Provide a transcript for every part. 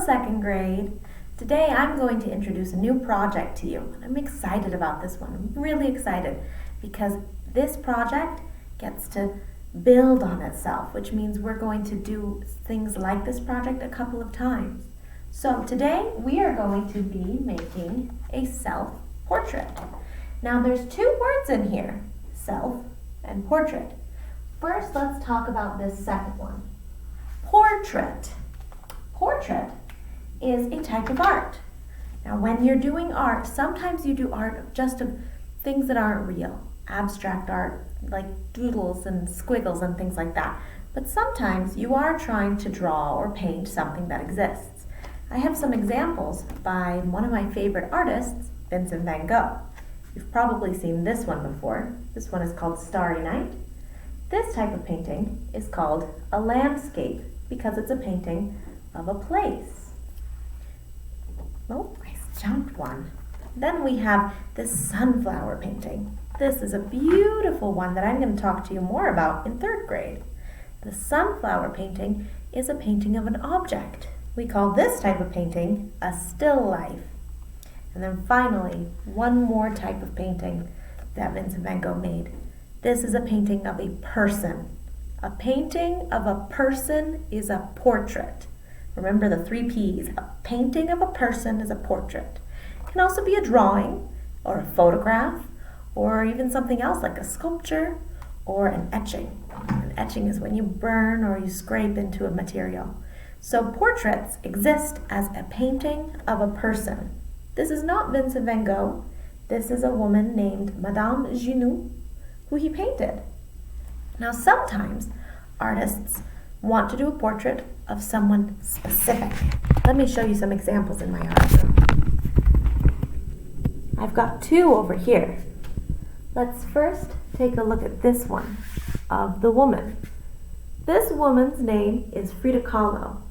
second grade. Today I'm going to introduce a new project to you. I'm excited about this one. I'm really excited because this project gets to build on itself, which means we're going to do things like this project a couple of times. So today we are going to be making a self-portrait. Now there's two words in here, self and portrait. First, let's talk about this second one. Portrait. Portrait is a type of art. Now when you're doing art, sometimes you do art just of things that aren't real. Abstract art, like doodles and squiggles and things like that. But sometimes you are trying to draw or paint something that exists. I have some examples by one of my favorite artists, Vincent van Gogh. You've probably seen this one before. This one is called Starry Night. This type of painting is called a landscape because it's a painting of a place. Oh, I jumped one. Then we have this sunflower painting. This is a beautiful one that I'm going to talk to you more about in third grade. The sunflower painting is a painting of an object. We call this type of painting a still life. And then finally, one more type of painting that Vincent van Gogh made. This is a painting of a person. A painting of a person is a portrait. Remember the 3 P's. A painting of a person is a portrait. It can also be a drawing or a photograph or even something else like a sculpture or an etching. An etching is when you burn or you scrape into a material. So portraits exist as a painting of a person. This is not Vincent van Gogh. This is a woman named Madame Junot who he painted. Now sometimes artists want to do a portrait of someone specific. Let me show you some examples in my art room. I've got 2 over here. Let's first take a look at this one of the woman. This woman's name is Frida Kahlo,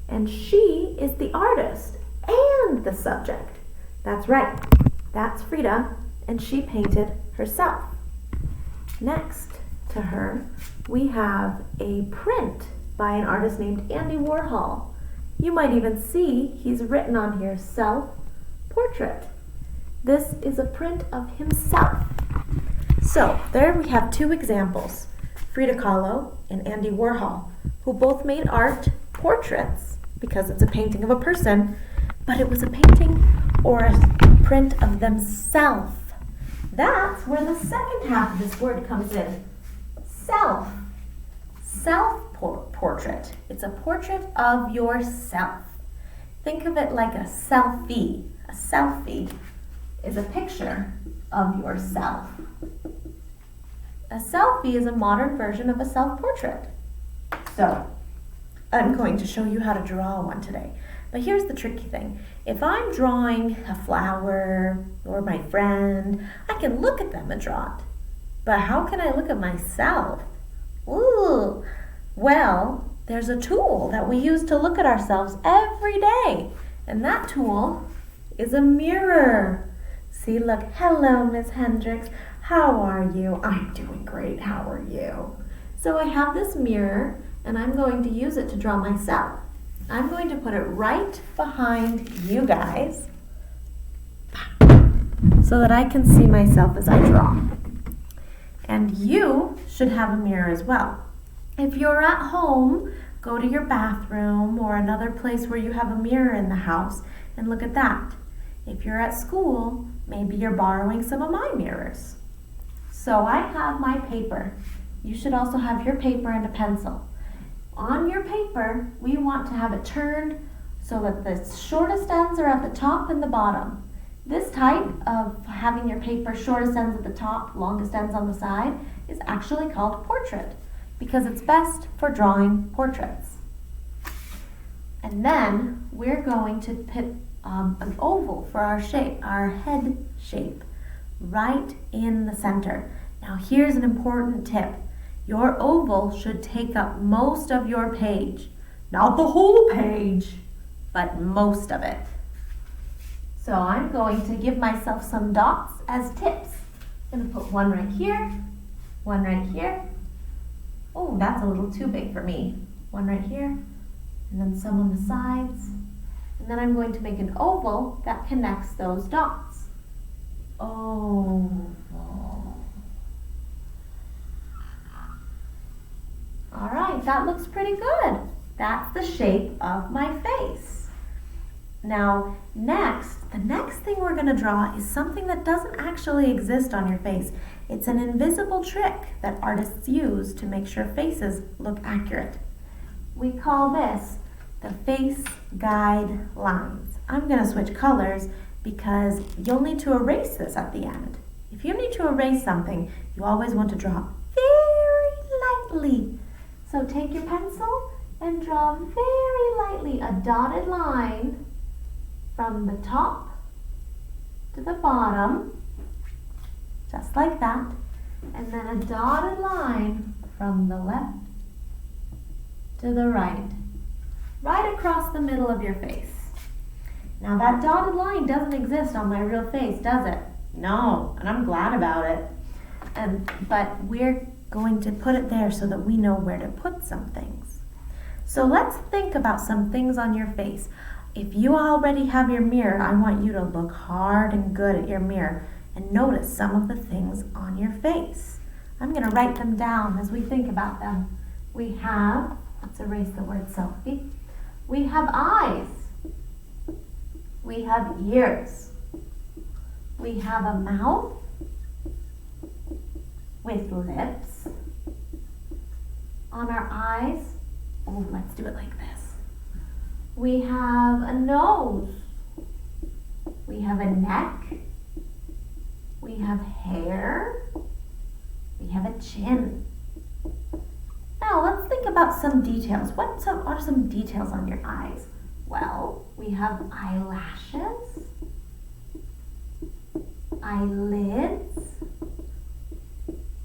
and she is the artist and the subject. That's right, that's Frida, and she painted herself. Next to her, we have a print by an artist named Andy Warhol. You might even see he's written on here, self-portrait. This is a print of himself. So there we have 2 examples, Frida Kahlo and Andy Warhol, who both made art portraits because it's a painting of a person, but it was a painting or a print of themselves. That's where the second half of this word comes in. Self. Self-portrait. It's a portrait of yourself. Think of it like a selfie. A selfie is a picture of yourself. A selfie is a modern version of a self-portrait. So, I'm going to show you how to draw one today. But here's the tricky thing. If I'm drawing a flower or my friend, I can look at them and draw it. But how can I look at myself? Ooh, well, there's a tool that we use to look at ourselves every day. And that tool is a mirror. See, look, hello, Miss Hendricks. How are you? I'm doing great. How are you? So I have this mirror, and I'm going to use it to draw myself. I'm going to put it right behind you guys so that I can see myself as I draw. And you should have a mirror as well. If you're at home, go to your bathroom or another place where you have a mirror in the house and look at that. If you're at school, maybe you're borrowing some of my mirrors. So I have my paper. You should also have your paper and a pencil. On your paper, we want to have it turned so that the shortest ends are at the top and the bottom. This type of having your paper shortest ends at the top, longest ends on the side, is actually called portrait because it's best for drawing portraits. And then we're going to put an oval for our shape, our head shape, right in the center. Now here's an important tip. Your oval should take up most of your page. Not the whole page, but most of it. So I'm going to give myself some dots as tips. I'm going to put one right here, one right here. Oh, that's a little too big for me. One right here, and then some on the sides, And then I'm going to make an oval that connects those dots. Oval. All right, that looks pretty good. That's the shape of my face. Now, the next thing we're going to draw is something that doesn't actually exist on your face. It's an invisible trick that artists use to make sure faces look accurate. We call this the face guide lines. I'm going to switch colors because you'll need to erase this at the end. If you need to erase something, you always want to draw very lightly. So take your pencil and draw very lightly a dotted line from the top to the bottom, just like that, and then a dotted line from the left to the right across the middle of your face. Now that dotted line doesn't exist on my real face, does it? No, and I'm glad about it. But we're going to put it there so that we know where to put some things. So let's think about some things on your face. If you already have your mirror, I want you to look hard and good at your mirror and notice some of the things on your face. I'm going to write them down as we think about them. We have, let's erase the word selfie. We have eyes. We have ears. We have a mouth with lips. On our eyes, let's do it like this. We have a nose. We have a neck. We have hair. We have a chin. Now let's think about some details. What are some details on your eyes? Well, we have eyelashes, eyelids,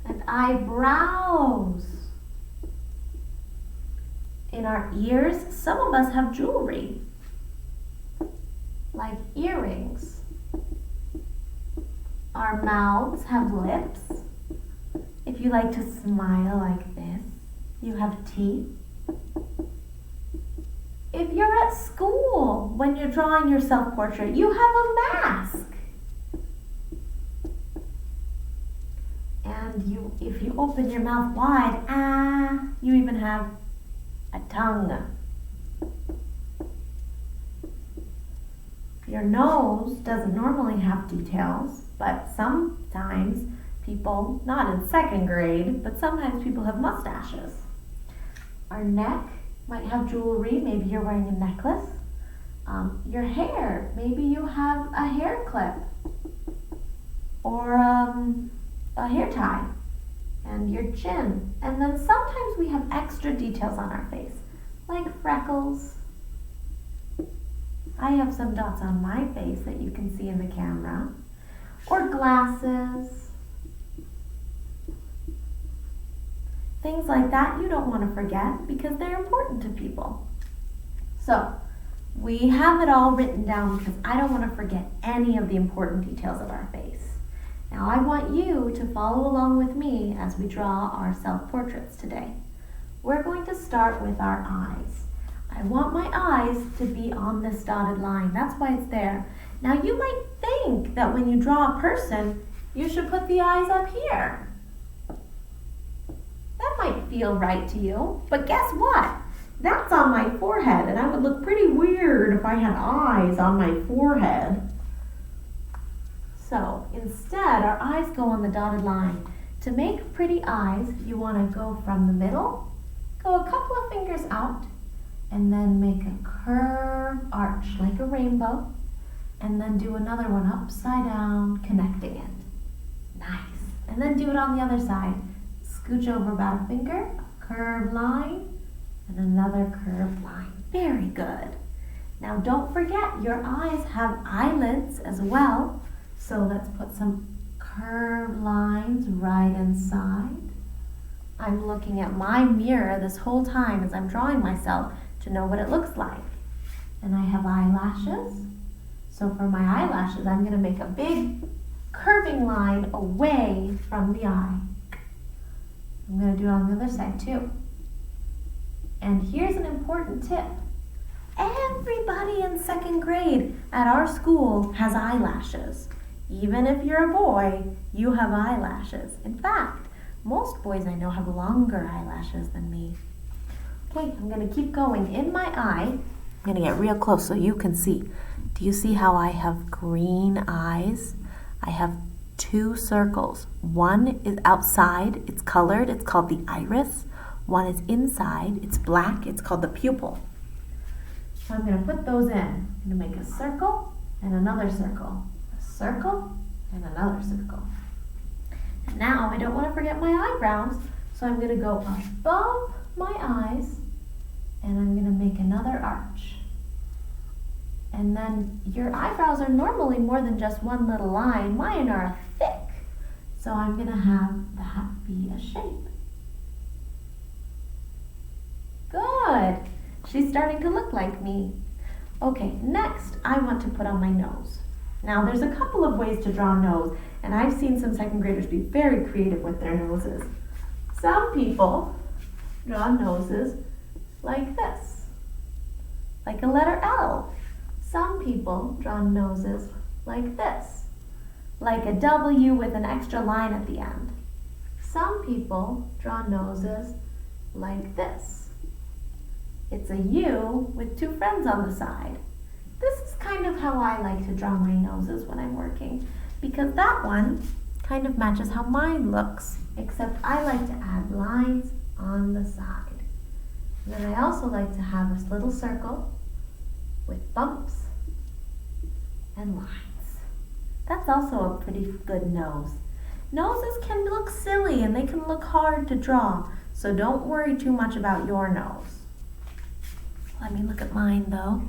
and eyebrows. In our ears, some of us have jewelry, like earrings. Our mouths have lips. If you like to smile like this, you have teeth. If you're at school, when you're drawing your self-portrait, you have a mask. And if you open your mouth wide, you even have a tongue. Your nose doesn't normally have details, but sometimes people, not in second grade, but sometimes people have mustaches. Our neck might have jewelry, maybe you're wearing a necklace. Your hair, maybe you have a hair clip or a hair tie. And your chin. And then sometimes we have extra details on our face, like freckles. I have some dots on my face that you can see in the camera. Or glasses. Things like that you don't want to forget because they're important to people. So, we have it all written down because I don't want to forget any of the important details of our face. Now I want you to follow along with me as we draw our self-portraits today. We're going to start with our eyes. I want my eyes to be on this dotted line. That's why it's there. Now you might think that when you draw a person, you should put the eyes up here. That might feel right to you, but guess what? That's on my forehead, and I would look pretty weird if I had eyes on my forehead. So instead, our eyes go on the dotted line. To make pretty eyes, you want to go from the middle, go a couple of fingers out, and then make a curved arch like a rainbow, and then do another one upside down, connecting it. Nice. And then do it on the other side. Scooch over about a finger, a curved line, and another curved line. Very good. Now don't forget, your eyes have eyelids as well. So let's put some curved lines right inside. I'm looking at my mirror this whole time as I'm drawing myself to know what it looks like. And I have eyelashes. So for my eyelashes, I'm going to make a big curving line away from the eye. I'm going to do it on the other side too. And here's an important tip. everybody in second grade at our school has eyelashes. Even if you're a boy, you have eyelashes. In fact, most boys I know have longer eyelashes than me. Okay, I'm going to keep going. In my eye, I'm going to get real close so you can see. Do you see how I have green eyes? I have two circles. One is outside, it's colored, it's called the iris. One is inside, it's black, it's called the pupil. So I'm going to put those in. I'm going to make a circle and another circle. A circle and another circle. And now I don't want to forget my eyebrows, so I'm going to go above my eyes and I'm going to make another arch. And then your eyebrows are normally more than just one little line. Mine are thick. So I'm going to have that be a shape. Good. She's starting to look like me. Okay, next I want to put on my nose. Now there's a couple of ways to draw a nose, and I've seen some second graders be very creative with their noses. Some people draw noses like this, like a letter L. Some people draw noses like this, like a W with an extra line at the end. Some people draw noses like this. It's a U with two friends on the side. This is kind of how I like to draw my noses when I'm working, because that one kind of matches how mine looks, except I like to add lines on the side. And then I also like to have this little circle with bumps and lines. That's also a pretty good nose. Noses can look silly and they can look hard to draw, so don't worry too much about your nose. Let me look at mine though.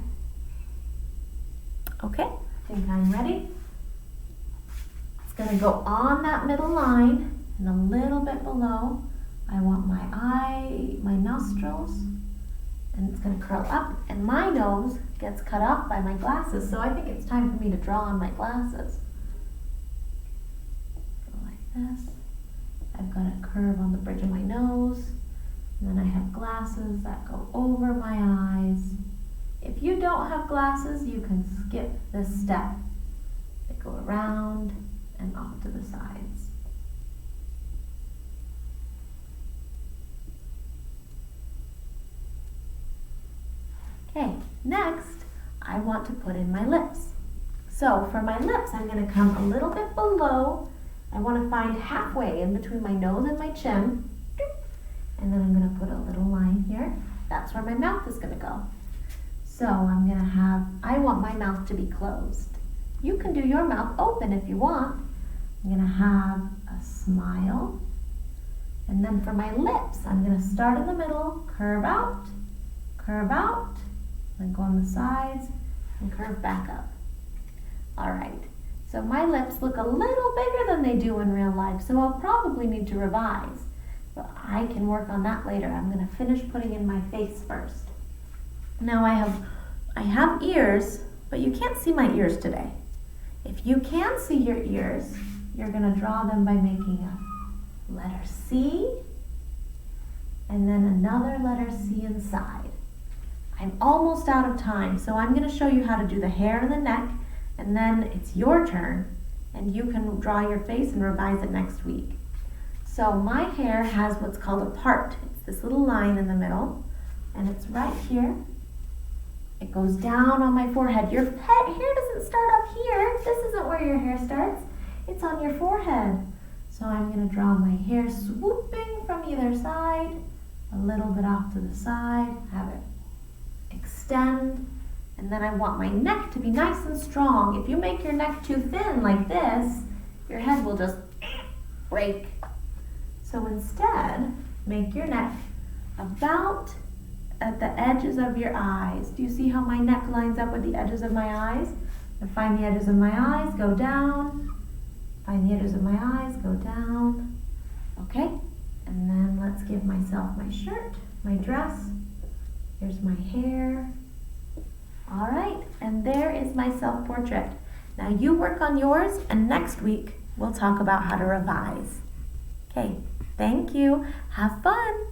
Okay, I think I'm ready. It's going to go on that middle line and a little bit below. I want my eye, my nostrils, and it's going to curl up, and my nose gets cut off by my glasses, so I think it's time for me to draw on my glasses. Go like this. I've got a curve on the bridge of my nose, and then I have glasses that go over my eyes. If you don't have glasses, you can skip this step. They go around and off to the sides. Okay, next I want to put in my lips. So for my lips, I'm going to come a little bit below. I want to find halfway in between my nose and my chin. And then I'm going to put a little line here. That's where my mouth is going to go. So I'm going to have, I want my mouth to be closed. You can do your mouth open if you want. I'm going to have a smile. And then for my lips, I'm going to start in the middle, curve out, then go on the sides and curve back up. All right, so my lips look a little bigger than they do in real life, so I'll probably need to revise. But I can work on that later. I'm going to finish putting in my face first. Now I have ears, but you can't see my ears today. If you can see your ears, you're going to draw them by making a letter C and then another letter C inside. I'm almost out of time, so I'm going to show you how to do the hair and the neck, and then it's your turn, and you can draw your face and revise it next week. So my hair has what's called a part. It's this little line in the middle, and it's right here. It goes down on my forehead. Your hair doesn't start up here. This isn't where your hair starts. It's on your forehead. So I'm going to draw my hair swooping from either side, a little bit off to the side, have it extend, and then I want my neck to be nice and strong. If you make your neck too thin like this, your head will just break. So instead, make your neck about at the edges of your eyes. Do you see how my neck lines up with the edges of my eyes? And find the edges of my eyes, go down. Find the edges of my eyes, go down. Okay, and then let's give myself my shirt, my dress. Here's my hair. All right, and there is my self-portrait. Now you work on yours, and next week we'll talk about how to revise. Okay, thank you. Have fun.